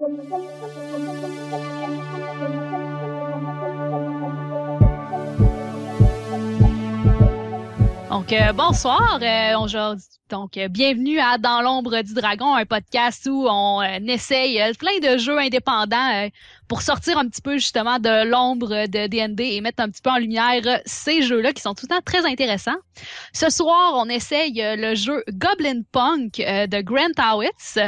Donc, bonsoir. Bienvenue à Dans l'ombre du dragon, un podcast où on essaye plein de jeux indépendants pour sortir un petit peu justement de l'ombre de D&D et mettre un petit peu en lumière ces jeux-là qui sont tout le temps très intéressants. Ce soir, on essaye le jeu Goblin Punk de Grant Howitz,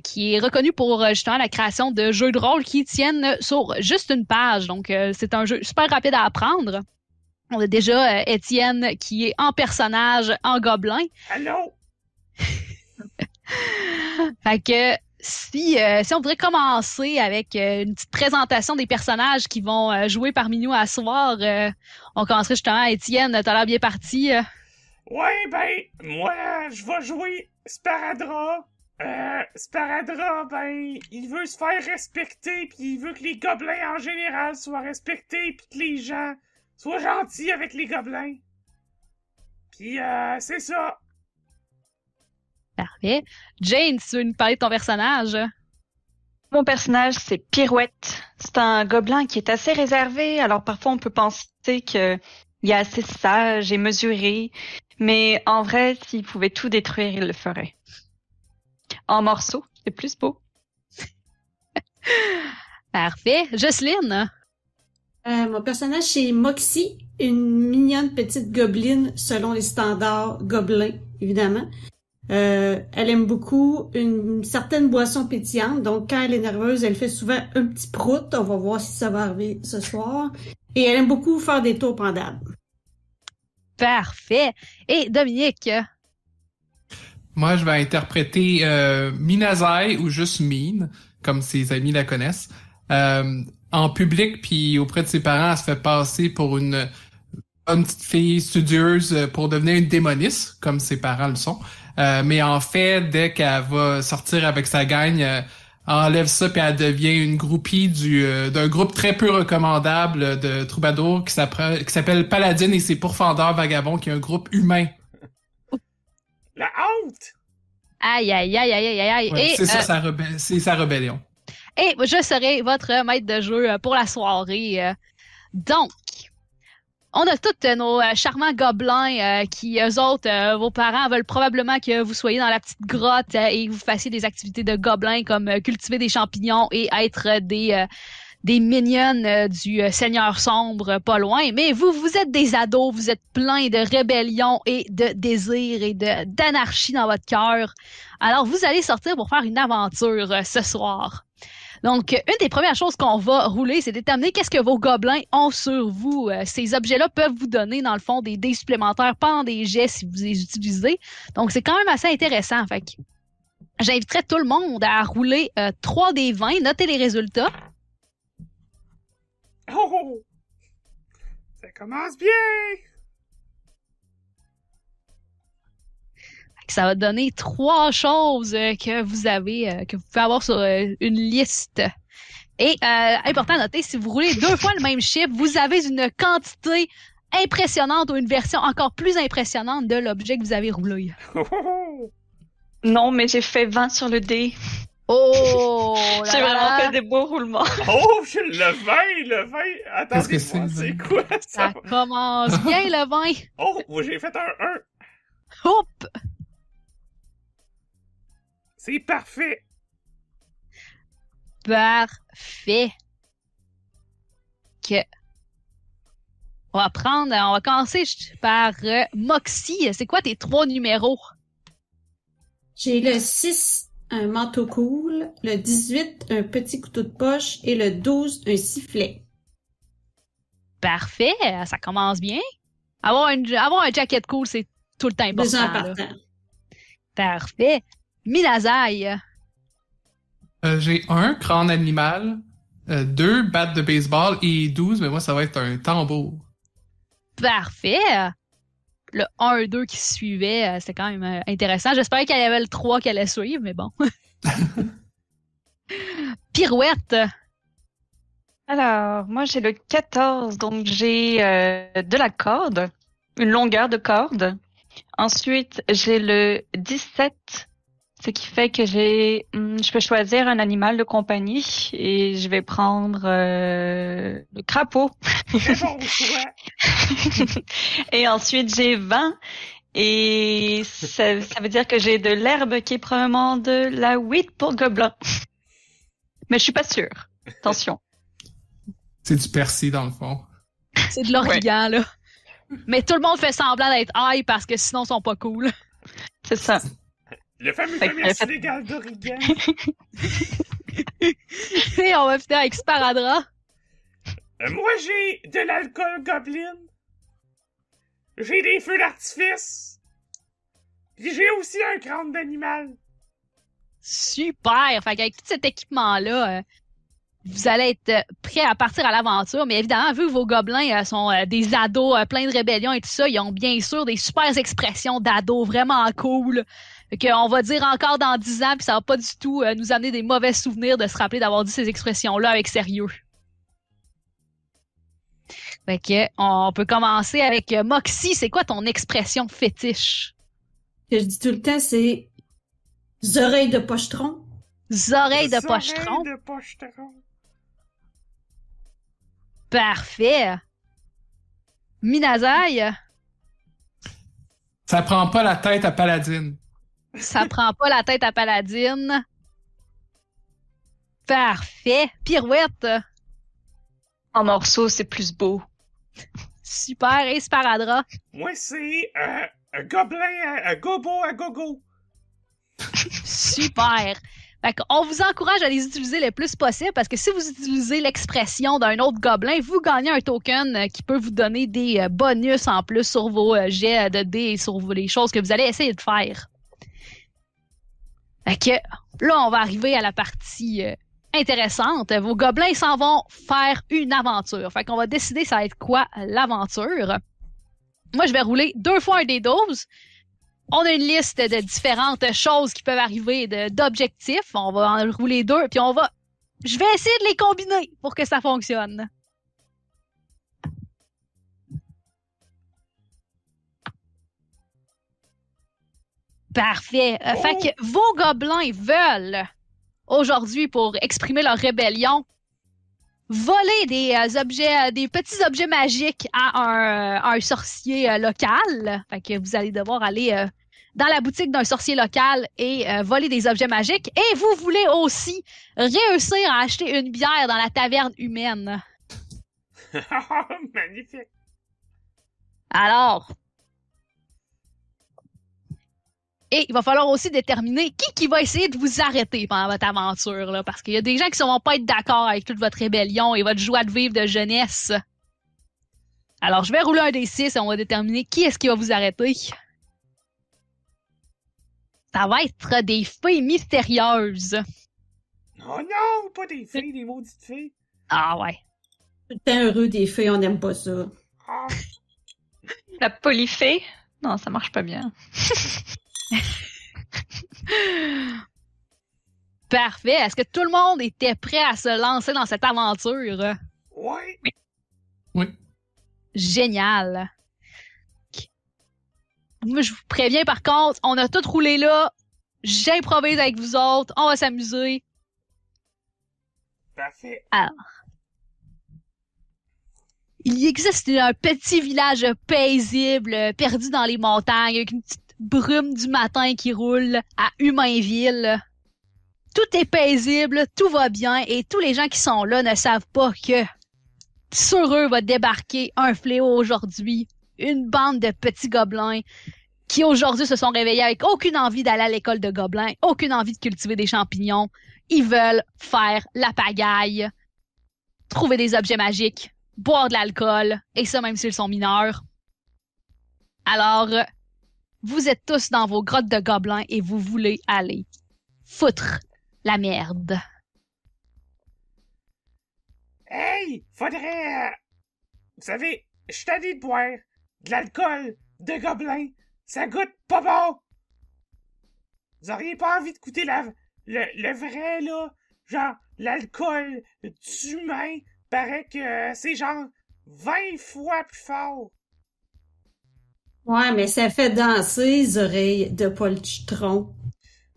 qui est reconnu pour justement la création de jeux de rôle qui tiennent sur juste une page. Donc, c'est un jeu super rapide à apprendre. On a déjà Étienne qui est en personnage en gobelin. Allô? Fait que si on voudrait commencer avec une petite présentation des personnages qui vont jouer parmi nous à ce soir, on commencerait justement. Étienne, t'as l'air bien parti. Ouais, ben, moi, je vais jouer Sparadra. Sparadra, ben, il veut se faire respecter, puis il veut que les gobelins en général soient respectés, puis que les gens sois gentil avec les gobelins. Puis, c'est ça. Parfait. Jane, tu veux nous parler de ton personnage? Mon personnage, c'est Pirouette. C'est un gobelin qui est assez réservé, alors parfois on peut penser qu'il est assez sage et mesuré, mais en vrai, s'il pouvait tout détruire, il le ferait. En morceaux, c'est plus beau. Parfait. Jocelyne? Mon personnage, c'est Moxie, une mignonne petite gobeline selon les standards gobelins, évidemment. Elle aime beaucoup une certaine boisson pétillante, donc quand elle est nerveuse, elle fait souvent un petit prout. On va voir si ça va arriver ce soir. Et elle aime beaucoup faire des tours pendables. Parfait. Et Dominique? Moi, je vais interpréter Minazai ou juste Mine, comme ses amis la connaissent. En public puis auprès de ses parents, elle se fait passer pour une bonne petite fille studieuse pour devenir une démonisse, comme ses parents le sont. Mais en fait, dès qu'elle va sortir avec sa gang, enlève ça puis elle devient une groupie d'un groupe très peu recommandable de troubadours qui s'appelle Paladine et ses pourfendeurs vagabonds, qui est un groupe humain. La honte! Aïe, aïe, aïe, aïe, aïe, aïe. Ouais, Et, c'est ça, c'est sa rébellion. Et je serai votre maître de jeu pour la soirée. Donc, on a tous nos charmants gobelins qui, eux autres, vos parents veulent probablement que vous soyez dans la petite grotte et que vous fassiez des activités de gobelins comme cultiver des champignons et être des mignonnes du Seigneur Sombre pas loin. Mais vous êtes des ados, vous êtes pleins de rébellion et de désir et d'anarchie dans votre cœur. Alors, vous allez sortir pour faire une aventure ce soir. Donc, une des premières choses qu'on va rouler, c'est déterminer qu'est-ce que vos gobelins ont sur vous. Ces objets-là peuvent vous donner, dans le fond, des dés supplémentaires pendant des jets si vous les utilisez. Donc, c'est quand même assez intéressant. Fait que j'inviterais tout le monde à rouler 3 des 20. Notez les résultats. Oh! Ça commence bien! Ça va donner 3 choses que vous avez, que vous pouvez avoir sur une liste. Et important à noter, si vous roulez 2 fois le même chiffre, vous avez une quantité impressionnante ou une version encore plus impressionnante de l'objet que vous avez roulé. Non, mais j'ai fait 20 sur le dé. Oh! J'ai vraiment fait des beaux roulements. Oh, j'ai le 20! Attendez-moi, c'est quoi ça? Ça commence bien le 20. Oh, j'ai fait un 1. Hop! C'est parfait! Parfait. On va commencer par Moxie. C'est quoi tes 3 numéros? J'ai le 6, un manteau cool, le 18, un petit couteau de poche et le 12, un sifflet. Parfait, ça commence bien. Avoir un jacket cool, c'est tout le temps important. 2 ans là. par temps. Parfait. Minazai. J'ai 1 crâne animal, 2 battes de baseball et 12, mais moi ça va être un tambour. Parfait. Le 1-2 qui suivait, c'était quand même intéressant. J'espérais qu'il y avait le 3 qui allait suivre, mais bon. Pirouette. Alors, moi j'ai le 14, donc j'ai de la corde, une longueur de corde. Ensuite, j'ai le 17, Ce qui fait que je peux choisir un animal de compagnie et je vais prendre le crapaud. Très bon choix. Et ensuite j'ai 20 et ça veut dire que j'ai de l'herbe qui est probablement de la wheat pour gobelin. Mais je suis pas sûre. Attention. C'est du persil, dans le fond. C'est de l'origan, là. Mais tout le monde fait semblant d'être high parce que sinon, ils sont pas cool. C'est ça. Le fameux Fait que- commerce illégal d'Origan. Et on va finir avec Sparadra. Moi, j'ai de l'alcool goblin. J'ai des feux d'artifice. Puis j'ai aussi un crâne d'animal. Super! Fait qu'avec tout cet équipement-là, vous allez être prêts à partir à l'aventure. Mais évidemment, vu que vos gobelins sont des ados pleins de rébellion et tout ça, ils ont bien sûr des super expressions d'ados vraiment cool. Fait qu'on va dire encore dans 10 ans, puis ça va pas du tout nous amener des mauvais souvenirs de se rappeler d'avoir dit ces expressions-là avec sérieux. Fait que on peut commencer avec Moxie. C'est quoi ton expression fétiche? Que je dis tout le temps, c'est oreilles de pochetron. Oreilles de Des pochetron. oreilles de pochetron. Parfait. Minazaï, Ça prend pas la tête à Paladine. ça prend pas la tête à Paladine. Parfait. Pirouette, En morceaux, c'est plus beau. super. Et Sparadra, Moi, c'est un gobelin, un gobo à gogo. super. Fait qu'on vous encourage à les utiliser le plus possible parce que si vous utilisez l'expression d'un autre gobelin, vous gagnez un token qui peut vous donner des bonus en plus sur vos jets de dés et sur les choses que vous allez essayer de faire. Fait que là, on va arriver à la partie intéressante. Vos gobelins s'en vont faire une aventure. Fait qu'on va décider ça va être quoi l'aventure. Moi, je vais rouler 2 fois un des 12. On a une liste de différentes choses qui peuvent arriver, d'objectifs. On va en rouler 2, puis je vais essayer de les combiner pour que ça fonctionne. Parfait. Fait que vos gobelins veulent, aujourd'hui, pour exprimer leur rébellion, voler des objets, des petits objets magiques à un sorcier local. Fait que vous allez devoir aller dans la boutique d'un sorcier local et voler des objets magiques. Et vous voulez aussi réussir à acheter une bière dans la taverne humaine. Magnifique. Alors, et il va falloir aussi déterminer qui va essayer de vous arrêter pendant votre aventure, là, parce qu'il y a des gens qui ne vont pas être d'accord avec toute votre rébellion et votre joie de vivre de jeunesse. Alors, je vais rouler un des 6 et on va déterminer qui est-ce qui va vous arrêter. Ça va être des fées mystérieuses. Oh non, pas des filles, des maudites filles. Ah ouais. Tout le temps heureux des fées, on n'aime pas ça. Ah, La polyphée? Non, ça marche pas bien. Parfait. Est-ce que tout le monde était prêt à se lancer dans cette aventure? ouais. Oui. Génial. Moi, je vous préviens par contre, on a tout roulé là. J'improvise avec vous autres. On va s'amuser. Parfait. Il existe un petit village paisible, perdu dans les montagnes, avec une petite brume du matin qui roule à Humainville. Tout est paisible, tout va bien, et tous les gens qui sont là ne savent pas que sur eux va débarquer un fléau aujourd'hui. Une bande de petits gobelins qui aujourd'hui se sont réveillés avec aucune envie d'aller à l'école de gobelins, aucune envie de cultiver des champignons. Ils veulent faire la pagaille, trouver des objets magiques, boire de l'alcool, et ça même s'ils sont mineurs. Alors, vous êtes tous dans vos grottes de gobelins et vous voulez aller foutre la merde. Hey, faudrait... Vous savez, je suis tanné de boire de l'alcool de gobelin. Ça goûte pas bon. Vous auriez pas envie de goûter le vrai, là? Genre, l'alcool d'humain paraît que c'est genre 20 fois plus fort. Ouais, mais ça fait danser les oreilles de pochetron.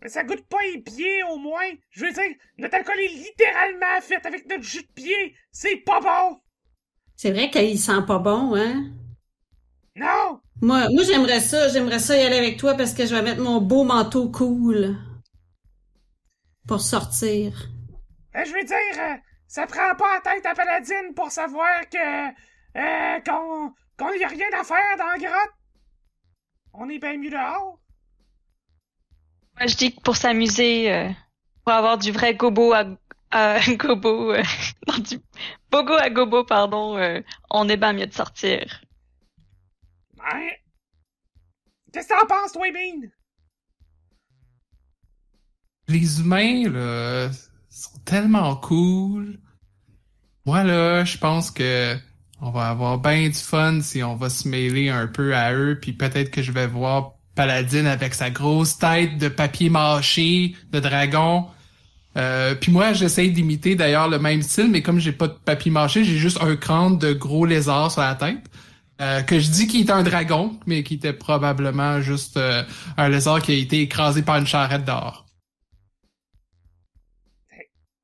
Mais ça goûte pas les pieds, au moins. Je veux dire, notre alcool est littéralement fait avec notre jus de pied. C'est pas bon. C'est vrai qu'il sent pas bon, hein? Non. Moi, j'aimerais ça y aller avec toi parce que je vais mettre mon beau manteau cool pour sortir. Je veux dire, ça prend pas la tête à Paladine pour savoir que qu'on y a rien à faire dans la grotte. On est bien mieux dehors. Moi, je dis que pour s'amuser, pour avoir du vrai gobo à gobo, non, du bogo à gobo, pardon, on est bien mieux de sortir. Ouais. Qu'est-ce que t'en penses, toi, Bean? Les humains, là, sont tellement cool. Moi, là, je pense que on va avoir bien du fun si on va se mêler un peu à eux, puis peut-être que je vais voir Paladine avec sa grosse tête de papier mâché, de dragon. Puis moi, j'essaye d'imiter d'ailleurs le même style, mais comme j'ai pas de papier mâché, j'ai juste un crâne de gros lézard sur la tête. Que je dis qu'il était un dragon, mais qui était probablement juste un lézard qui a été écrasé par une charrette d'or.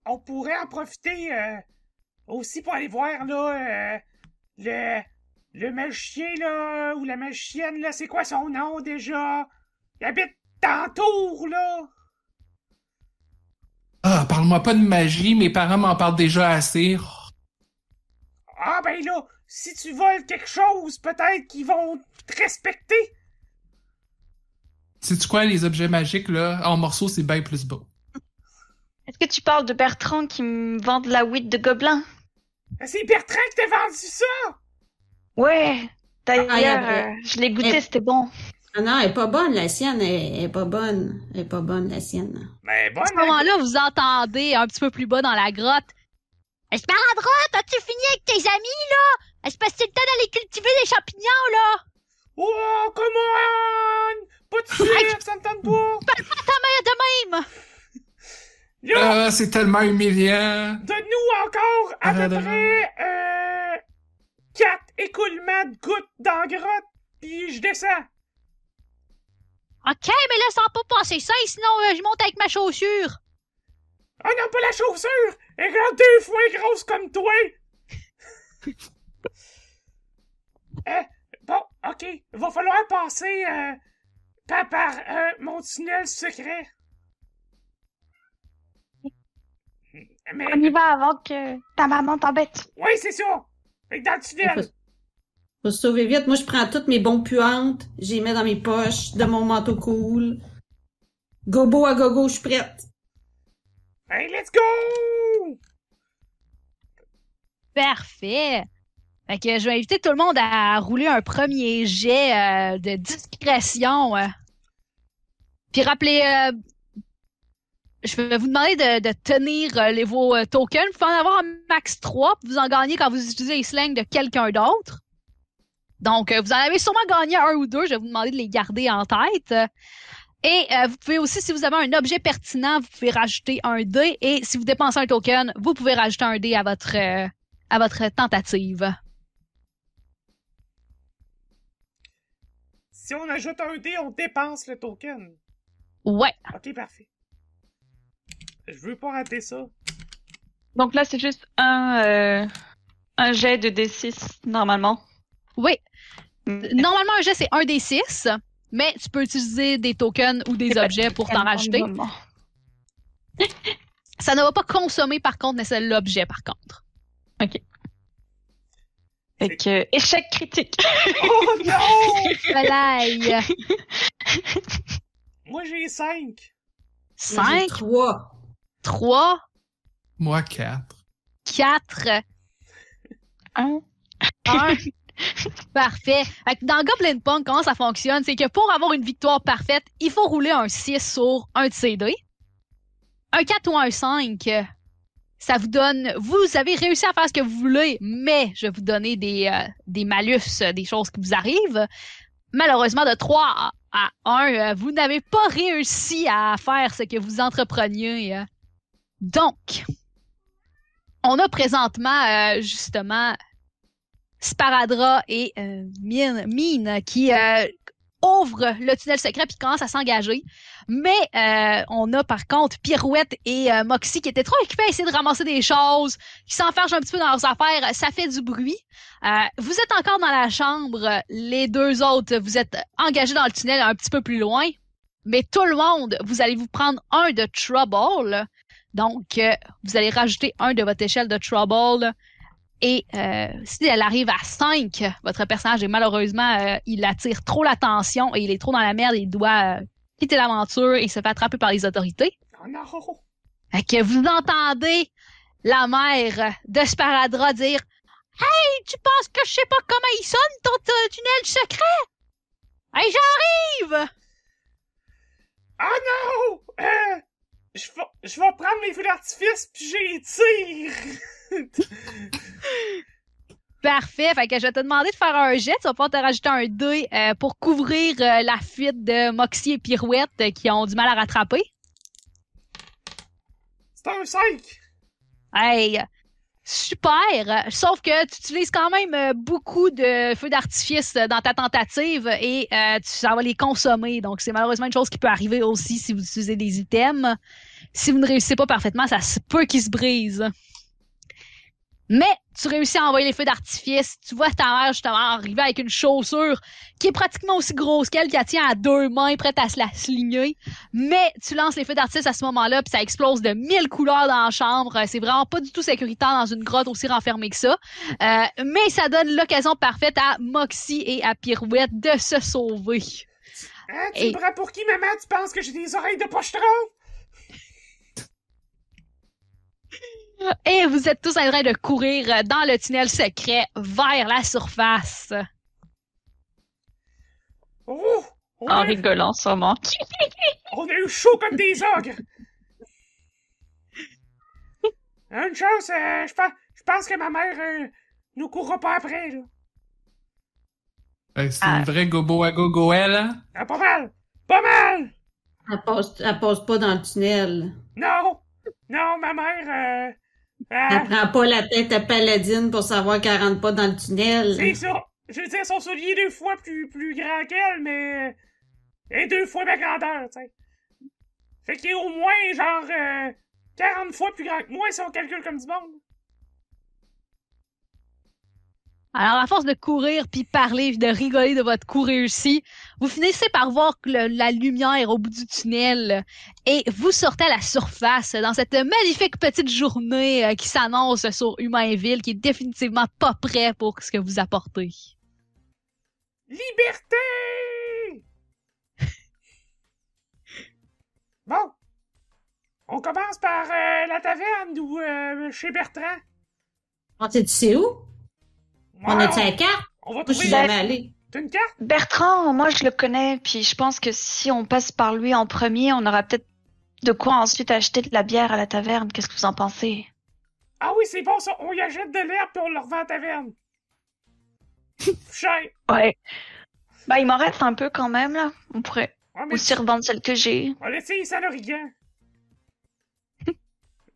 On pourrait en profiter aussi pour aller voir là le magicien là ou la magicienne là, c'est quoi son nom déjà? Il habite dans Tours là. Ah, parle-moi pas de magie, mes parents m'en parlent déjà assez. Ah ben là, si tu voles quelque chose, peut-être qu'ils vont te respecter. Sais-tu quoi, les objets magiques, là, en morceaux, c'est bien plus beau. Est-ce que tu parles de Bertrand qui me vend de la huître de gobelin? C'est Bertrand qui t'a vendu ça! Ouais. D'ailleurs, Ah, je l'ai goûté, c'était bon. Ah non, elle est pas bonne, la sienne. Elle est pas bonne. Elle est pas bonne, la sienne. Mais bonne. À ce moment-là, vous entendez un petit peu plus bas dans la grotte. Esparadra, t'as-tu fini avec tes amis, là? Est-ce que c'est le temps d'aller cultiver des champignons, là? Oh, come on! Pas de suite, ça me tente pas! Parle pas à ta mère de même! Là, C'est tellement humiliant. donne-nous encore à peu près 4 écoulements de gouttes dans la grotte, puis je descends. Ok, mais là, ça va pas passer ça, sinon je monte avec ma chaussure. Ah non, pas la chaussure! Elle est grande 2 fois grosse comme toi! Bon, ok. Va falloir passer par mon tunnel secret. Mais, On y va avant que ta maman t'embête. oui, c'est ça! Fait que dans le tunnel. Faut se sauver vite. Moi, je prends toutes mes bons puantes. Je les mets dans mes poches de mon manteau cool. Gobo à gogo, je suis prête. Hey, let's go! Parfait. Fait que je vais inviter tout le monde à rouler un premier jet de discrétion. Puis rappelez, je vais vous demander de tenir vos tokens. Vous pouvez en avoir un max 3, puis vous en gagnez quand vous utilisez les slangs de quelqu'un d'autre. Donc, vous en avez sûrement gagné un ou deux. Je vais vous demander de les garder en tête. Et vous pouvez aussi, si vous avez un objet pertinent, vous pouvez rajouter un dé. Et si vous dépensez un token, vous pouvez rajouter un dé à votre tentative. Si on ajoute un dé, on dépense le token. Ouais. Ok, parfait. Je veux pas rater ça. Donc là, c'est juste un jet de D6, normalement. Oui. Normalement, un jet, c'est un des 6, mais tu peux utiliser des tokens ou des objets pour t'en rajouter. Ça ne va pas consommer, par contre, mais c'est l'objet, par contre. Ok. Fait que, échec critique. Oh non! Volaille. Moi, j'ai 5. 5, 3. 3, Moi, 4. 4, 1. 1. Parfait. Fait que dans Goblin Punk, comment ça fonctionne? C'est que pour avoir une victoire parfaite, il faut rouler un 6 sur un de ces dés. Un 4 ou un 5, ça vous donne... Vous avez réussi à faire ce que vous voulez, mais je vais vous donner des malus, des choses qui vous arrivent. Malheureusement, de 3 à 1, vous n'avez pas réussi à faire ce que vous entrepreniez. Donc, on a présentement, justement... Sparadra et Mine qui ouvre le tunnel secret puis commence à s'engager. Mais on a par contre Pirouette et Moxie qui étaient trop occupés à essayer de ramasser des choses, qui s'enfargent un petit peu dans leurs affaires. Ça fait du bruit. Vous êtes encore dans la chambre. Les deux autres, vous êtes engagés dans le tunnel un petit peu plus loin. Mais tout le monde, vous allez vous prendre un de Trouble. Donc, vous allez rajouter un de votre échelle de Trouble. Et si elle arrive à 5, votre personnage est malheureusement, il attire trop l'attention et il est trop dans la merde et il doit quitter l'aventure et se fait attraper par les autorités. Oh non! Fait que vous entendez la mère de Sparadra dire « Hey, tu penses que je sais pas comment il sonne ton tunnel secret? Hey, j'arrive! » Oh non! Je vais prendre mes feux d'artifice pis j'y tire! Parfait. Fait que je vais te demander de faire un jet. Tu vas pouvoir te rajouter un dé pour couvrir la fuite de Moxie et Pirouette qui ont du mal à rattraper. C'est un 5! Hey! Super! Sauf que tu utilises quand même beaucoup de feux d'artifice dans ta tentative et ça va les consommer. Donc, c'est malheureusement une chose qui peut arriver aussi si vous utilisez des items. Si vous ne réussissez pas parfaitement, ça se peut qu'ils se brisent. Mais tu réussis à envoyer les feux d'artifice. Tu vois ta mère justement arriver avec une chaussure qui est pratiquement aussi grosse qu'elle, qui la tient à 2 mains, prête à se la sligner. Mais tu lances les feux d'artifice à ce moment-là, puis ça explose de 1000 couleurs dans la chambre. C'est vraiment pas du tout sécuritaire dans une grotte aussi renfermée que ça. Mais ça donne l'occasion parfaite à Moxie et à Pirouette de se sauver. Hein, tu me prends pour qui, maman? Tu penses que j'ai des oreilles de pochetron? Et vous êtes tous en train de courir dans le tunnel secret vers la surface. Oh! En rigolant sûrement. On a eu chaud comme des ogres! Une chose, je pense que ma mère nous courra pas après, là. C'est une vraie gobo à gogo, elle, hein? Ah, pas mal! Pas mal! Elle passe pas dans le tunnel. Non! Non, ma mère, Elle prend pas la tête à Paladine pour savoir qu'elle rentre pas dans le tunnel. c'est ça! Je veux dire, son soulier est 2 fois plus grand qu'elle, mais... Et 2 fois ma grandeur, tu sais. Fait qu'il est au moins, genre, 40 fois plus grand que moi, si on calcule comme du monde. Alors, à force de courir puis parler, de rigoler de votre coup réussi, vous finissez par voir que la lumière au bout du tunnel et vous sortez à la surface dans cette magnifique petite journée qui s'annonce sur Humainville, qui est définitivement pas prêt pour ce que vous apportez. Liberté! Bon. On commence par la taverne ou chez Bertrand. Tu sais où? On Ouais, a-tu la carte? on va Moi, je suis trouver... jamais allée. T'as une carte? Bertrand, moi je le connais, puis je pense que si on passe par lui en premier, on aura peut-être de quoi ensuite acheter de la bière à la taverne. Qu'est-ce que vous en pensez? Ah oui, c'est bon ça. On y achète de l'herbe puis on le revend à la taverne. Cher. Ouais. Bah, il m'en reste un peu quand même, là. On pourrait Ouais, mais aussi revendre celle que j'ai. on va laisser ça l'origan.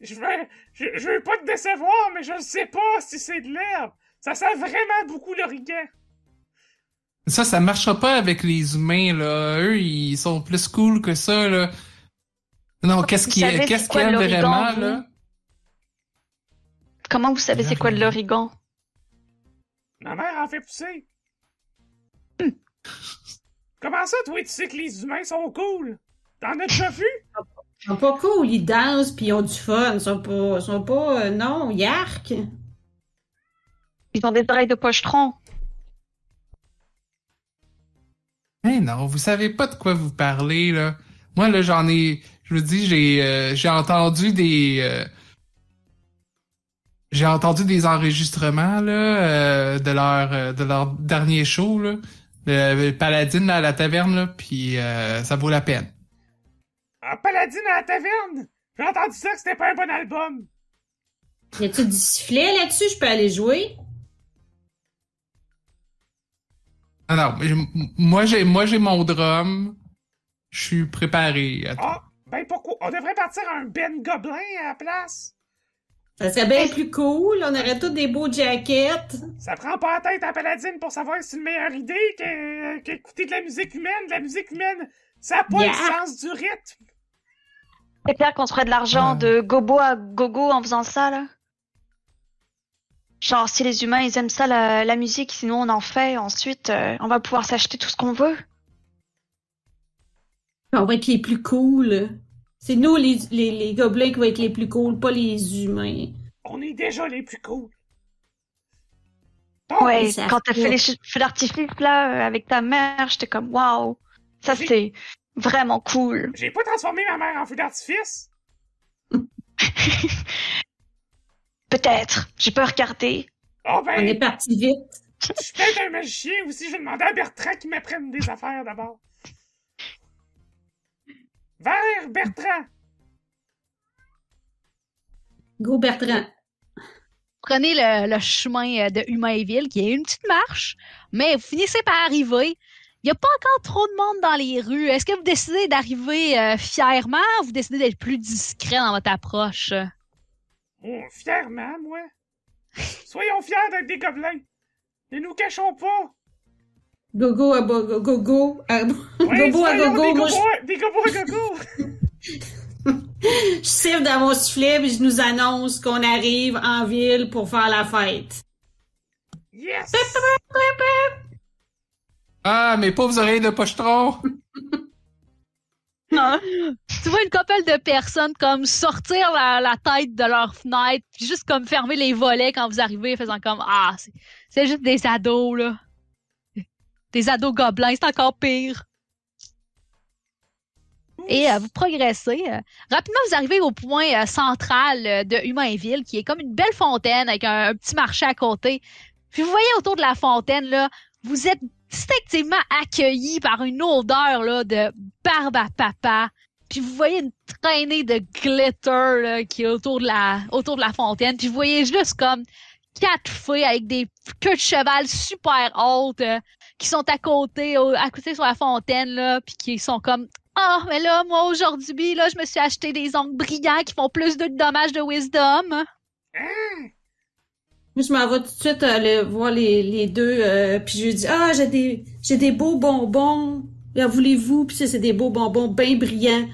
Je veux pas te décevoir, mais je ne sais pas si c'est de l'herbe. Ça sent vraiment beaucoup l'origan. Ça marchera pas avec les humains, là. Eux, ils sont plus cool que ça, là. Non, qu'est-ce qu'il y a vraiment, vous? là? Comment vous savez c'est quoi de l'origan? Ma mère en fait pousser. Comment ça, toi, tu sais que les humains sont cool? T'en as déjà vu? Ils sont pas cool, ils dansent pis ils ont du fun. Ils sont pas, non, yark. Ils ont des oreilles de pochetron. Mais non, vous savez pas de quoi vous parlez, là. Moi, là, je vous dis, j'ai entendu j'ai entendu des enregistrements, là, de leur dernier show, là. Le Paladine, là, à la taverne, là, puis ça vaut la peine. Ah, Paladine à la taverne! J'ai entendu ça que c'était pas un bon album. Y a-tu du sifflet là-dessus? Je peux aller jouer? Ah non, moi j'ai mon drum. Je suis préparé à tout. Ah, ben pourquoi? On devrait partir un Ben Gobelin à la place. Ça serait bien plus cool. On aurait tous des beaux jackets. Ça prend pas la tête à Paladine pour savoir si c'est une meilleure idée qu'écouter de la musique humaine. De la musique humaine, ça n'a pas le sens du rythme. C'est clair qu'on se ferait de l'argent de gobo à gogo en faisant ça, là. Genre, si les humains, ils aiment ça, la musique, sinon on en fait, ensuite, on va pouvoir s'acheter tout ce qu'on veut. On va être les plus cool. C'est nous, les gobelins, qui vont être les plus cool, pas les humains. On est déjà les plus cool. Donc, ouais, quand t'as fait les feux d'artifice, là, avec ta mère, j'étais comme, waouh, ça c'est vraiment cool. J'ai pas transformé ma mère en feu d'artifice. Peut-être, j'ai pas regardé. Oh ben, on est parti vite. Je suis peut-être un magicien aussi, je vais demander à Bertrand qu'il m'apprenne des affaires d'abord. Vers Bertrand! Go Bertrand! Prenez le chemin de Humainville, qui est une petite marche, mais vous finissez par arriver. Il n'y a pas encore trop de monde dans les rues. Est-ce que vous décidez d'arriver fièrement ou vous décidez d'être plus discret dans votre approche? Oh, fièrement, moi. Soyons fiers d'être des gobelins. Ne nous cachons pas. Gogo à gogo. Gogo à gogo. Des gobos à gogo. Je siffle dans mon sifflet et je nous annonce qu'on arrive en ville pour faire la fête. Yes! Ah, mes pauvres oreilles de pochetron! Non. Tu vois une couple de personnes comme sortir la tête de leur fenêtre, puis juste comme fermer les volets quand vous arrivez, faisant comme ah, c'est juste des ados là. Des ados gobelins, c'est encore pire. Et vous progressez. Rapidement, vous arrivez au point central de Humainville, qui est comme une belle fontaine avec un petit marché à côté. Puis vous voyez autour de la fontaine, là, vous êtes distinctement accueillis par une odeur là, de barbe à papa. Puis vous voyez une traînée de glitter là, qui est autour de la fontaine. Puis vous voyez juste comme 4 fées avec des queues de cheval super hautes qui sont à côté sur la fontaine, là, puis qui sont comme ah, mais là, moi, aujourd'hui, là, je me suis acheté des ongles brillants qui font plus de dommages de wisdom. Moi, je m'en vais tout de suite aller voir les deux, puis je lui dis ah, j'ai des beaux bonbons. En voulez-vous? Puis ça, c'est des beaux bonbons bien brillants.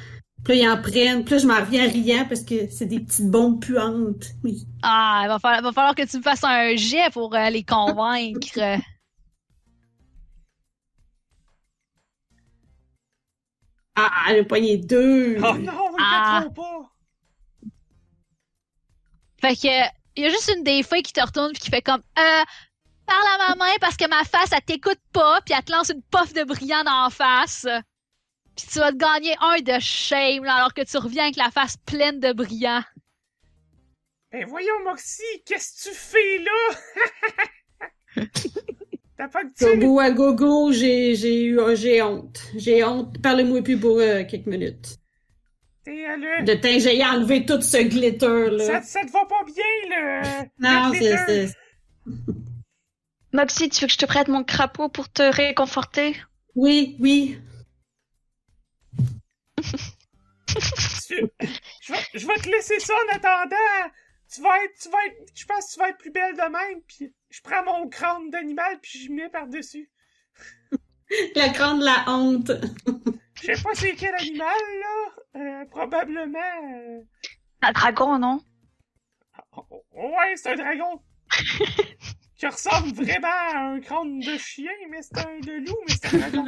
Puis là, ils en prennent. Puis là, je m'en reviens riant parce que c'est des petites bombes puantes. Oui. Ah, il va falloir que tu me fasses un jet pour les convaincre. Ah, j'ai pogné 2. Oh non, vous ne mettront pas. Fait que, il y a juste une des filles qui te retourne pis qui fait comme parle à ma main parce que ma face, elle t'écoute pas, puis elle te lance une puff de brillant dans la face. Puis tu vas te gagner un de shame, là, alors que tu reviens avec la face pleine de brillant. Ben voyons, Moxie, qu'est-ce que tu fais là? T'as pas de Gogo à gogo, j'ai honte. J'ai honte. Parlez-moi plus pour quelques minutes. De temps, j'ai enlevé tout ce glitter, là. Ça te va pas bien, le... Non, c'est... Moxie, tu veux que je te prête mon crapaud pour te réconforter? Oui. Je vais te laisser ça en attendant. Je pense que tu vas être plus belle de même, puis je prends mon crâne d'animal puis je mets par-dessus. Le crâne de la honte. Je sais pas c'est quel animal, là. Probablement... Un dragon, non? Ouais, c'est un dragon. Qui ressemble vraiment à un crâne de chien, mais c'est un de loup, mais c'est un dragon.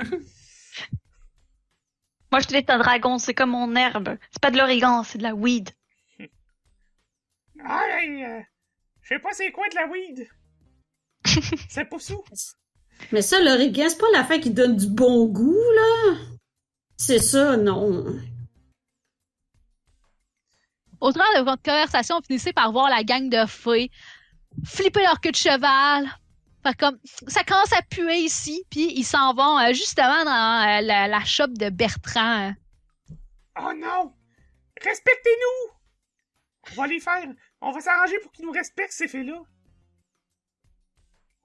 Moi, je te dis un dragon, c'est comme mon herbe. C'est pas de l'origan, c'est de la weed. Ah, je sais pas c'est quoi de la weed. C'est pas sous. Mais ça, l'origan, c'est pas l'affaire qui donne du bon goût, là? C'est ça, non. Au travers de votre conversation, vous finissez par voir la gang de fées flipper leur queue de cheval. Fait comme, ça commence à puer ici, puis ils s'en vont justement dans la shop de Bertrand. Oh non! Respectez-nous! On va les faire. On va s'arranger pour qu'ils nous respectent, ces fées-là.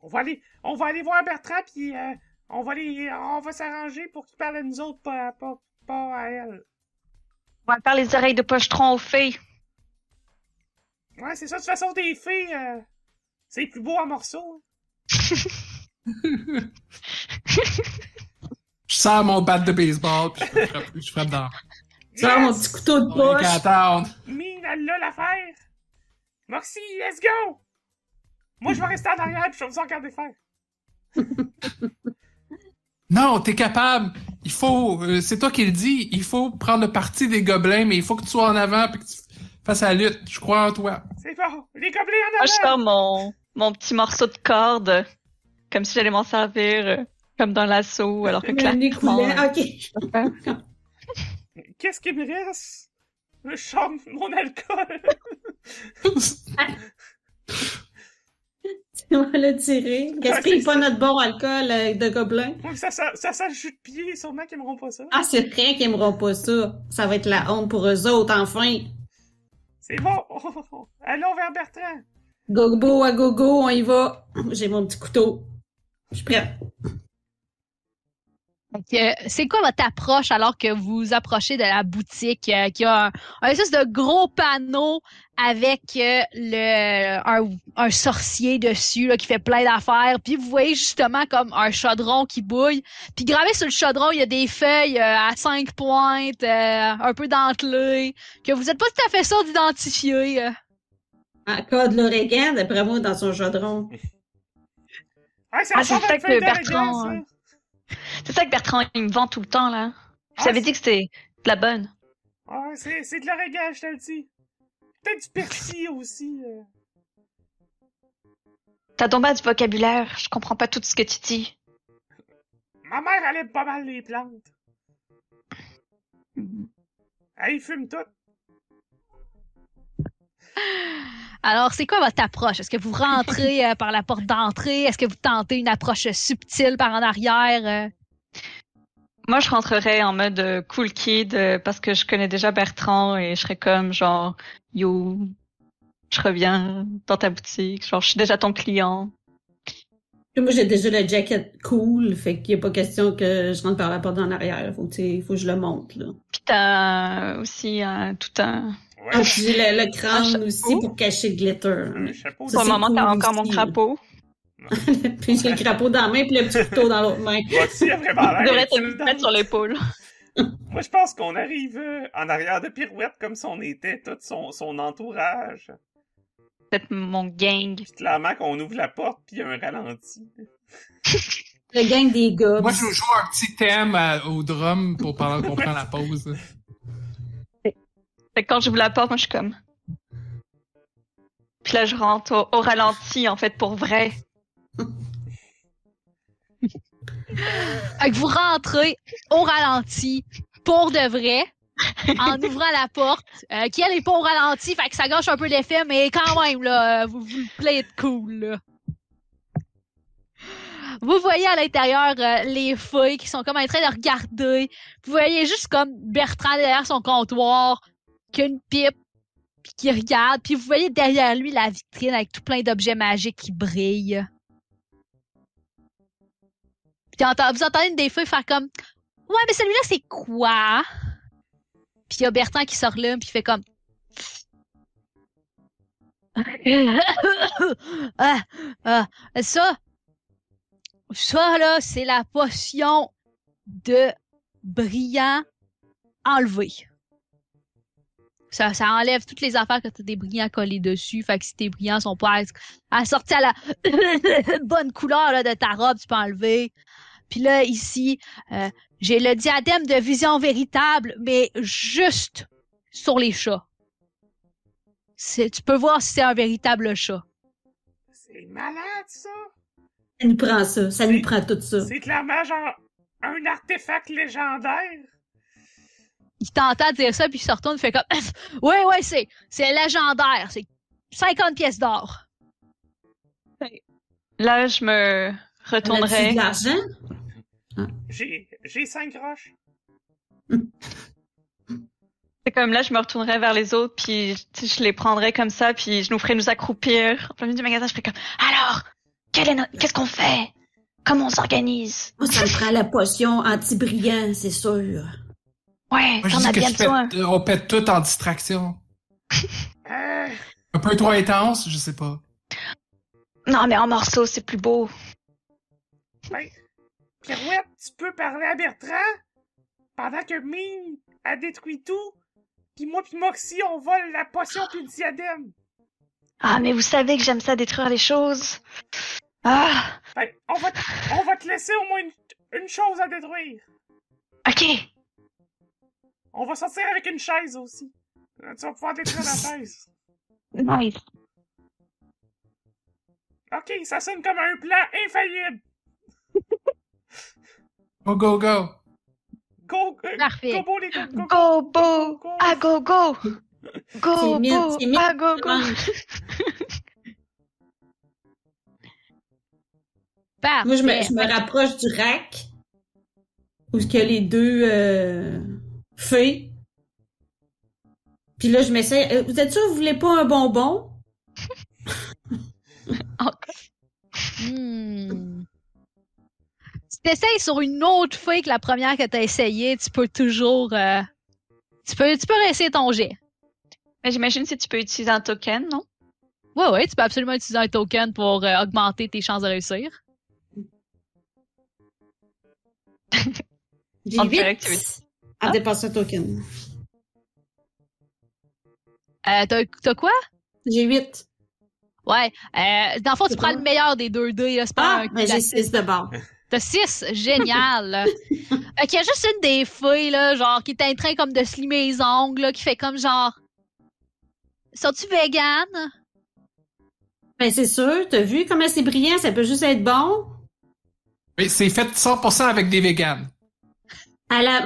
On va aller voir Bertrand, puis on va s'arranger pour qu'ils parlent à nous autres, pas à elle. On va faire les oreilles de pochetron aux fées. Ouais, c'est ça. De toute façon, des fées, c'est plus beau en morceaux. Je sors mon bat de baseball, puis je frappe dans. Sors mon petit couteau de poche. Mine, elle l'a l'affaire. Moxie, let's go! Moi, je vais rester en arrière, puis je vais vous regarder faire. Non, t'es capable. Il faut, c'est toi qui le dis, il faut prendre le parti des gobelins, mais il faut que tu sois en avant puis que tu fasses la lutte. Je crois en toi. C'est bon, les gobelins en Moi, je avant! sors mon petit morceau de corde, comme si j'allais m'en servir, comme dans l'assaut, alors que Le nez clairement... coulant. OK. Qu'est-ce qui me reste? Je sors mon alcool. On va le tirer. Gaspille pas notre bon alcool de gobelin. Oui, ça sent le jus de pied, sûrement qu'ils aimeront pas ça. Ah, c'est vrai qu'ils aimeront pas ça. Ça va être la honte pour eux autres, enfin. C'est bon. Allons vers Bertrand. Gogo à gogo, on y va. J'ai mon petit couteau. Je suis prête. C'est quoi votre approche alors que vous approchez de la boutique qui a un espèce de gros panneau avec un sorcier dessus là, qui fait plein d'affaires, puis vous voyez justement comme un chaudron qui bouille, puis gravé sur le chaudron il y a des feuilles à 5 pointes, un peu dentelées, que vous êtes pas tout à fait sûr d'identifier. Encore de l'origan, d'après moi, dans son chaudron. Ouais, ça c'est ça que Bertrand... ça. C'est ça que Bertrand, il me vend tout le temps, là. Je t'avais dit que c'était de la bonne. Ouais, c'est de l'origan, je te le dis. Peut-être du persil aussi. T'as donc pas du vocabulaire, je comprends pas tout ce que tu dis. Ma mère, elle aime pas mal les plantes. Elle fume tout. Alors, c'est quoi votre approche? Est-ce que vous rentrez par la porte d'entrée? Est-ce que vous tentez une approche subtile par en arrière? Moi, je rentrerais en mode cool kid parce que je connais déjà Bertrand et je serais comme genre « Yo, je reviens dans ta boutique. Genre, je suis déjà ton client. » Moi, j'ai déjà le jacket cool, fait qu'il n'y a pas question que je rentre par la porte d'en arrière. Faut que je le monte, là. Puis t'as aussi tout un... Ouais, Ah, puis j'ai le crâne Un aussi chapeau. pour cacher le glitter. un chapeau. Pour le c'est moment, cool t'as encore mon aussi, crapaud. Puis j'ai le crapaud dans la main, puis le petit couteau dans l'autre main. Moxie a vraiment Tu devrais l'air te le intimidante. mettre sur l'épaule. Moi, je pense qu'on arrive en arrière de Pirouette comme si on était tout son entourage. Peut-être mon gang. Puis clairement qu'on ouvre la porte puis il y a un ralenti. Le gang des gars. Moi, je joue un petit thème au drum pendant qu'on prend la pause. Fait que quand j'ouvre la porte, moi, je suis comme... Puis là, je rentre au ralenti, en fait, pour vrai. Fait que vous rentrez au ralenti pour de vrai en ouvrant la porte, qui elle est pas au ralenti, fait que ça gâche un peu l'effet, mais quand même là, vous le playez de cool là. Vous voyez à l'intérieur les feuilles qui sont comme en train de regarder. Vous voyez juste comme Bertrand derrière son comptoir, qui a une pipe, puis qui regarde. Puis vous voyez derrière lui la vitrine avec tout plein d'objets magiques qui brillent. Puis vous entendez une des feuilles faire comme « Ouais, mais celui-là, c'est quoi? » Puis il y a Bertrand qui sort là, puis il fait comme « Ça, là, c'est la potion de brillant enlevé. » Ça enlève toutes les affaires que t'as des brillants collés dessus. Fait que si tes brillants sont pas assortis à la bonne couleur là, de ta robe, tu peux enlever. Puis là, ici, j'ai le diadème de vision véritable, mais juste sur les chats. Tu peux voir si c'est un véritable chat. C'est malade, ça! Ça nous prend ça. Ça nous prend tout ça. C'est clairement genre un artefact légendaire. Il t'entend dire ça, puis il se retourne et fait comme « Ouais, c'est légendaire. C'est 50 pièces d'or. » Là, je me On a-tu retournerais. de l'argent? J'ai 5 roches. C'est comme là, je me retournerais vers les autres, puis je les prendrais comme ça, puis je nous ferais nous accroupir. En plein milieu du magasin, je ferais comme « Alors, qu'est-ce qu'on fait? Comment on s'organise? » Moi, ça me prend la potion anti-brillant, c'est sûr. Ouais, Moi, je t'en dis as que bien besoin. on pète tout en distraction. Un peu trop intense, je sais pas. Non, mais en morceaux, c'est plus beau. Ben, Pirouette, tu peux parler à Bertrand pendant que Mine a détruit tout, pis moi pis Moxie, on vole la potion pis le diadème. Ah, mais vous savez que j'aime ça détruire les choses. Ah, Ben, on va te laisser au moins une chose à détruire. ok. On va sortir avec une chaise aussi. Tu vas pouvoir détruire la chaise. Nice. Ok, ça sonne comme un plan infaillible. Go, go, go! Go, Parfait. go, beau, les go, go, Go, beau. go. Ah, go, go. Go, C'est Mine, beau. c'est Mine Ah, go, qui go. demande. Parfait. Moi, je me rapproche du rack où il y a les deux feuilles. Puis là, je m'essaie. Vous êtes sûr que vous voulez pas un bonbon? Hmm. Si t'essayes sur une autre feuille que la première que t'as essayé, tu peux toujours... Tu peux réessayer ton jet. Mais j'imagine si tu peux utiliser un token, non? Ouais, tu peux absolument utiliser un token pour augmenter tes chances de réussir. J'ai On dirait que tu 8 à dépenser un token. T'as quoi? J'ai 8. Ouais. Dans le fond, tu C'est prends bon. le meilleur des deux dés. Là, c'est pas Ah, un ben j'ai 6 de bord. T'as 6, génial. Il y a juste une des filles, là, genre, qui est en train comme de slimer les ongles, là, qui fait comme genre... Sont-tu vegan? Ben c'est sûr, t'as vu comment c'est brillant, ça peut juste être bon. Mais c'est fait 100% avec des véganes.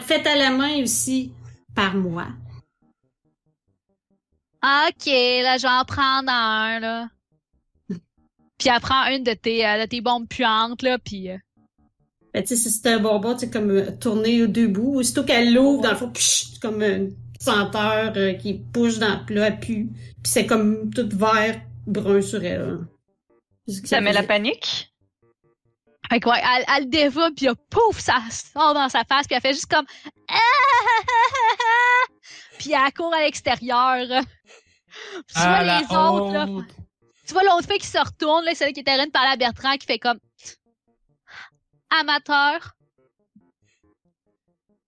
Faites à la main aussi, par moi. Ok, là, je vais en prendre un, là. Puis elle prend une de tes bombes puantes, là, puis... Ben, tu sais, si c'est un bonbon, tu sais, comme tourner aux deux bouts. Aussitôt qu'elle l'ouvre, dans le fond, psh, comme une senteur qui push dans le plat, elle pue. Puis c'est comme tout vert, brun sur elle. Hein. C'est ce que Ça met la faisait. panique? Fait que, ouais, elle dévoile, puis pouf, ça sort dans sa face, puis elle fait juste comme... Puis elle court à l'extérieur. Puis tu vois les autres, là... Tu vois l'autre fille qui se retourne, là, celle qui était en train de parler à Bertrand, qui fait comme... Amateur.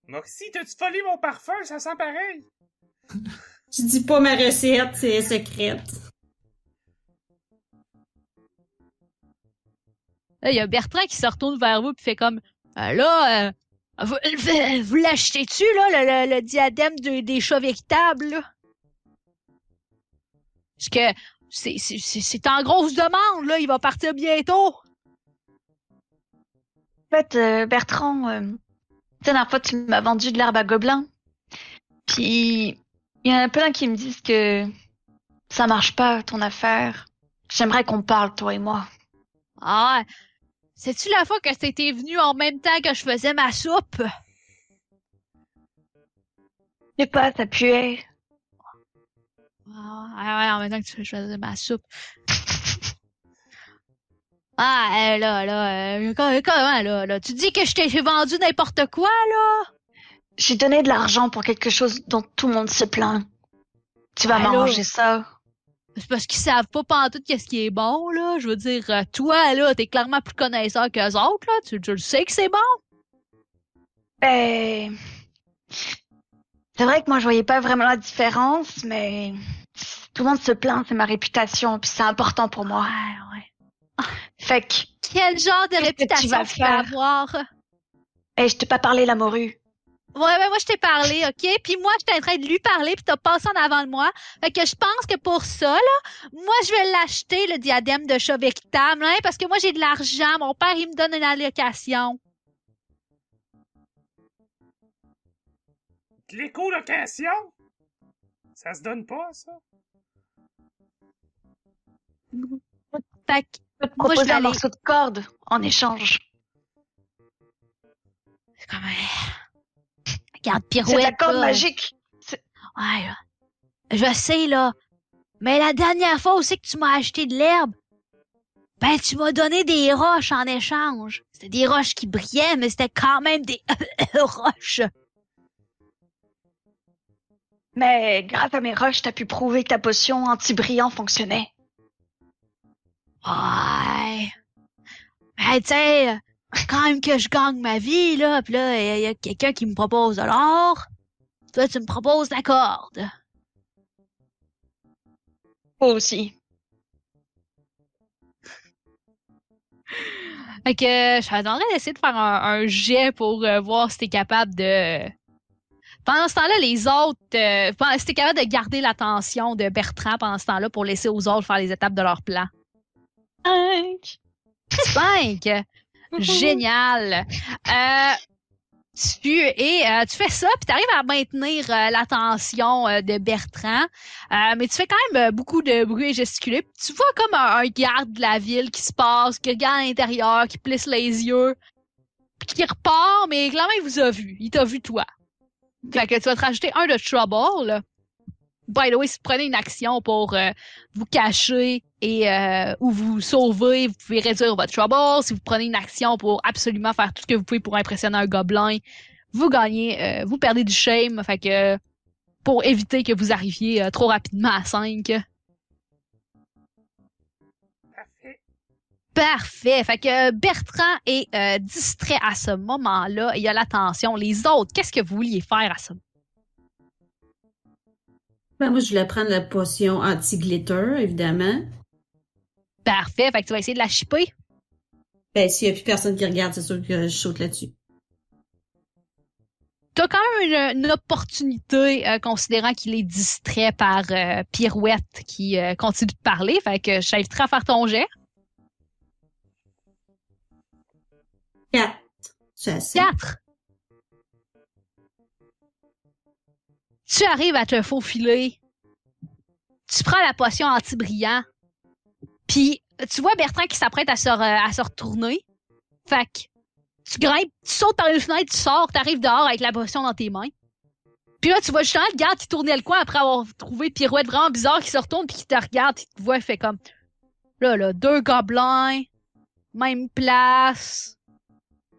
Moxie, t'as-tu volé mon parfum? Ça sent pareil. Je dis pas ma recette, c'est secrète. Là, il y a Bertrand qui se retourne vers vous, puis fait comme... vous l'achetez-tu, là, le diadème des chats véritables, là? Parce que c'est en grosse demande, là. Il va partir bientôt. En fait, Bertrand, la dernière fois, tu m'as vendu de l'herbe à gobelin. Puis, il y en a plein qui me disent que ça marche pas, ton affaire. J'aimerais qu'on parle, toi et moi. Ah, c'est-tu la fois que t'étais venu en même temps que je faisais ma soupe? Je sais pas, ça puait. Ah, ouais, en même temps que je faisais ma soupe. Ah, comment, là? Tu dis que je t'ai vendu n'importe quoi, là? J'ai donné de l'argent pour quelque chose dont tout le monde se plaint. Tu vas Ben là. m'arranger ça. C'est parce qu'ils savent pas pantoute qu'est-ce qui est bon, là. Je veux dire, toi, là, t'es clairement plus connaisseur qu'eux autres, là. Tu le sais que c'est bon. Ben... C'est vrai que moi, je voyais pas vraiment la différence, mais... Tout le monde se plaint, c'est ma réputation, puis c'est important pour moi. Ouais. Fait que... Quel genre de Qu'est-ce que tu réputation vas tu peux faire? avoir? Je t'ai pas parlé, la morue. Ouais, moi, je t'ai parlé, OK? Puis moi, j'étais en train de lui parler, puis t'as passé en avant de moi. Fait que je pense que pour ça, là, moi, je vais l'acheter, le diadème de chat véritable, hein, parce que moi, j'ai de l'argent. Mon père, il me donne une allocation. De l'écolocation? Ça se donne pas, ça? Fait que, Je peux te moi, je proposer vais un aller... morceau de corde en échange. C'est comme... Regarde, C'est de la pirouette, corde là. magique. Ouais, là. Je sais, là. Mais la dernière fois aussi que tu m'as acheté de l'herbe, ben, tu m'as donné des roches en échange. C'était des roches qui brillaient, mais c'était quand même des roches. Mais grâce à mes rushs, t'as pu prouver que ta potion anti-brillant fonctionnait. Ouais. Mais tu sais, quand même que je gagne ma vie, là, pis là, il y a quelqu'un qui me propose de l'or. Toi, tu me proposes la corde. Moi aussi. Fait que je suis en train d'essayer de faire un jet pour voir si t'es capable de... Pendant ce temps-là, les autres... si t'es capable de garder l'attention de Bertrand pendant ce temps-là pour laisser aux autres faire les étapes de leur plan. 5. 5! Génial! Tu fais ça, puis t'arrives à maintenir l'attention de Bertrand, mais tu fais quand même beaucoup de bruit et gesticuler. Puis tu vois comme un garde de la ville qui se passe, qui regarde à l'intérieur, qui plisse les yeux, puis qui repart, mais clairement il vous a vu. Il t'a vu toi. Fait que tu vas te rajouter un de trouble. By the way, si vous prenez une action pour vous cacher et ou vous sauver, vous pouvez réduire votre trouble. Si vous prenez une action pour absolument faire tout ce que vous pouvez pour impressionner un gobelin, vous gagnez, vous perdez du shame. Fait que pour éviter que vous arriviez trop rapidement à 5. Parfait. Parfait. Fait que Bertrand est distrait à ce moment-là. Il y a l'attention. Les autres, qu'est-ce que vous vouliez faire à ce moment? Ben, moi, je voulais prendre la potion anti-glitter, évidemment. Parfait. Fait que tu vas essayer de la shipper. Ben, s'il y a plus personne qui regarde, c'est sûr que je saute là-dessus. T'as quand même une opportunité, considérant qu'il est distrait par Pirouette qui continue de parler. Fait que je t'inviterai à faire ton jet. 4. C'est assez. 4. Tu arrives à te faufiler. Tu prends la potion anti-brillant. Puis tu vois Bertrand qui s'apprête à se retourner. Fait que tu grimpes, tu sautes par une fenêtre, tu sors, t'arrives dehors avec la potion dans tes mains. Puis là, tu vois justement le gars qui tournait le coin après avoir trouvé Pirouette vraiment bizarre qui se retourne puis qui te regarde, qui te voit, fait comme... Là, 2 gobelins, même place.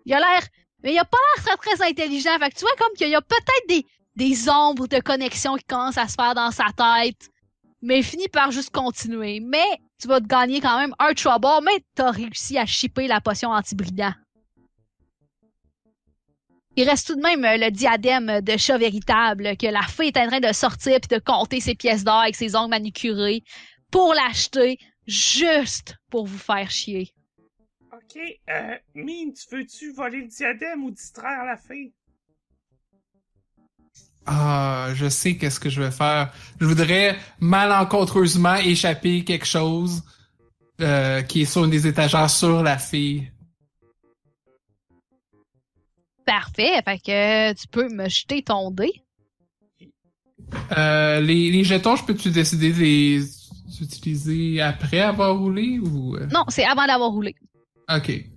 Il a l'air... Mais il a pas l'air très, très intelligent. Fait que tu vois comme qu'il y a peut-être des ombres de connexion qui commencent à se faire dans sa tête. Mais il finit par juste continuer. Mais tu vas te gagner quand même un trouble, mais t'as réussi à shipper la potion anti-brillant. Il reste tout de même le diadème de chat véritable que la fée est en train de sortir puis de compter ses pièces d'or avec ses ongles manucurés pour l'acheter juste pour vous faire chier. Ok, Mine, veux-tu voler le diadème ou distraire la fée? Ah, je sais qu'est-ce que je vais faire. Je voudrais malencontreusement échapper quelque chose qui est sur une des étagères sur la fille. Parfait, fait que tu peux me jeter ton dé. Les jetons, je peux-tu décider de les utiliser après avoir roulé ou... Non, c'est avant d'avoir roulé. Ok. Puis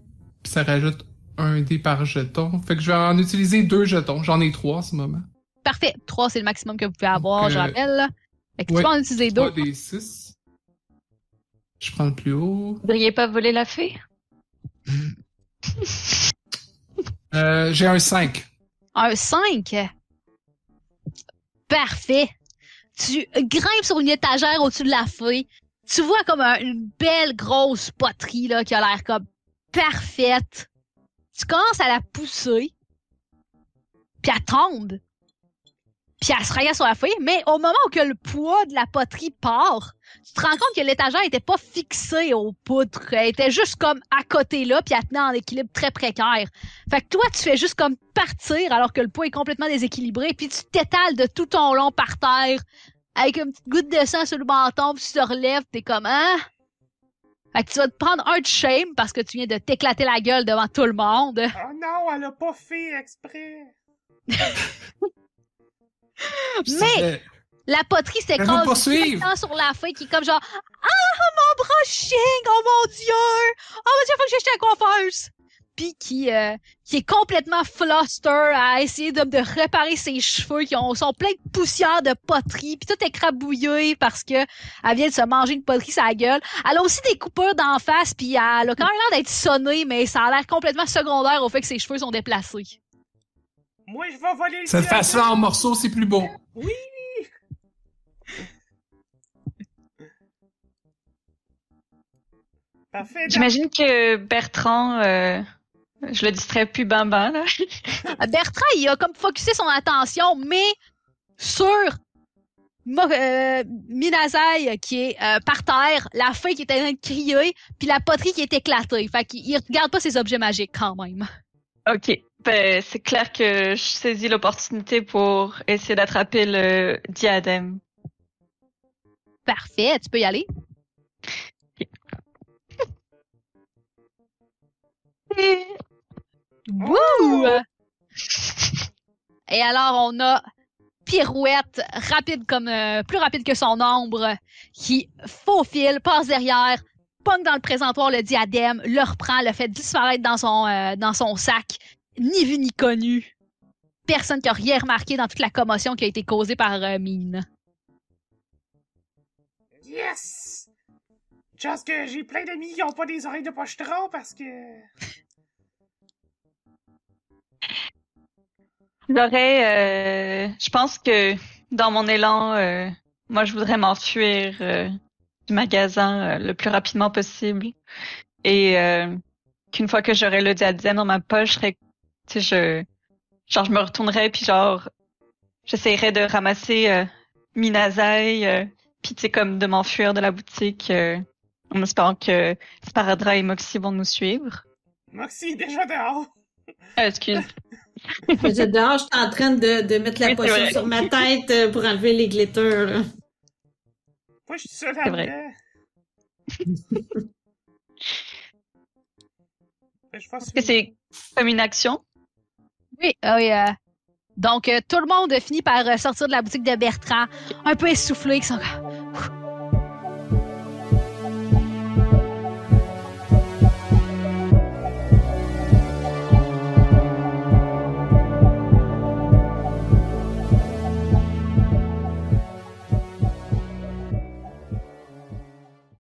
ça rajoute un dé par jeton. Fait que je vais en utiliser 2 jetons. J'en ai 3 en ce moment. Parfait. 3, c'est le maximum que vous pouvez avoir, je rappelle. Fait que ouais, tu peux en utiliser 2. 3 des 6. Je prends le plus haut. Vous voudriez pas voler la fée? J'ai un 5. Un 5. Parfait. Tu grimpes sur une étagère au-dessus de la fée. Tu vois comme une belle grosse poterie là, qui a l'air comme parfaite. Tu commences à la pousser. Puis elle tombe. Puis elle se regarde sur la feuille, mais au moment où que le poids de la poterie part, tu te rends compte que l'étagère était pas fixée aux poutres. Elle était juste comme à côté là, puis elle tenait en équilibre très précaire. Fait que toi, tu fais juste comme partir alors que le poids est complètement déséquilibré, puis tu t'étales de tout ton long par terre, avec une petite goutte de sang sur le menton, puis tu te relèves, t'es comme, hein? Fait que tu vas te prendre un de shame parce que tu viens de t'éclater la gueule devant tout le monde. Oh non, elle a pas fait exprès! Mais la poterie s'écrase directement sur la feuille qui est comme genre « Ah, mon brushing! Oh mon Dieu! Oh mon Dieu, faut que j'achète la coiffeuse! » Puis qui est complètement fluster à essayer de réparer ses cheveux qui sont pleins de poussière de poterie, puis tout écrabouillé parce que elle vient de se manger une poterie sur la gueule. Elle a aussi des coupures d'en face, puis elle a quand même l'air d'être sonnée, mais ça a l'air complètement secondaire au fait que ses cheveux sont déplacés. Moi, je vais voler le Cette diadème. face-là en morceaux, c'est plus beau. Oui! Parfait. J'imagine que Bertrand, je le distrais plus là. Bertrand, il a comme focusé son attention, mais sur Minazai qui est par terre, la fée qui est en train de crier, puis la poterie qui est éclatée. Fait qu'il regarde pas ses objets magiques quand même. Ok. Ben, c'est clair que je saisis l'opportunité pour essayer d'attraper le diadème. Parfait, tu peux y aller. Wouh! Et alors, on a Pirouette, rapide comme plus rapide que son ombre, qui faufile, passe derrière, pogne dans le présentoir le diadème, le reprend, le fait disparaître dans son sac, ni vu ni connu. Personne qui a rien remarqué dans toute la commotion qui a été causée par Mine. Yes! Chance que j'ai plein d'amis qui ont pas des oreilles de pochetron parce que... Je pense que dans mon élan, moi je voudrais m'enfuir du magasin le plus rapidement possible. Et qu'une fois que j'aurai le diadème dans ma poche, je me retournerais puis j'essaierais de ramasser Minazai, puis comme de m'enfuir de la boutique en espérant que Sparadra et Moxie vont nous suivre. Moxie est déjà dehors. Excuse. Je dehors, je suis en train de mettre la potion sur ma tête pour enlever les glitters. Là. Moi, je suis seul là-dedans. Est-ce que c'est comme une action? Oui, donc tout le monde finit par sortir de la boutique de Bertrand, un peu essoufflé, qui sont comme...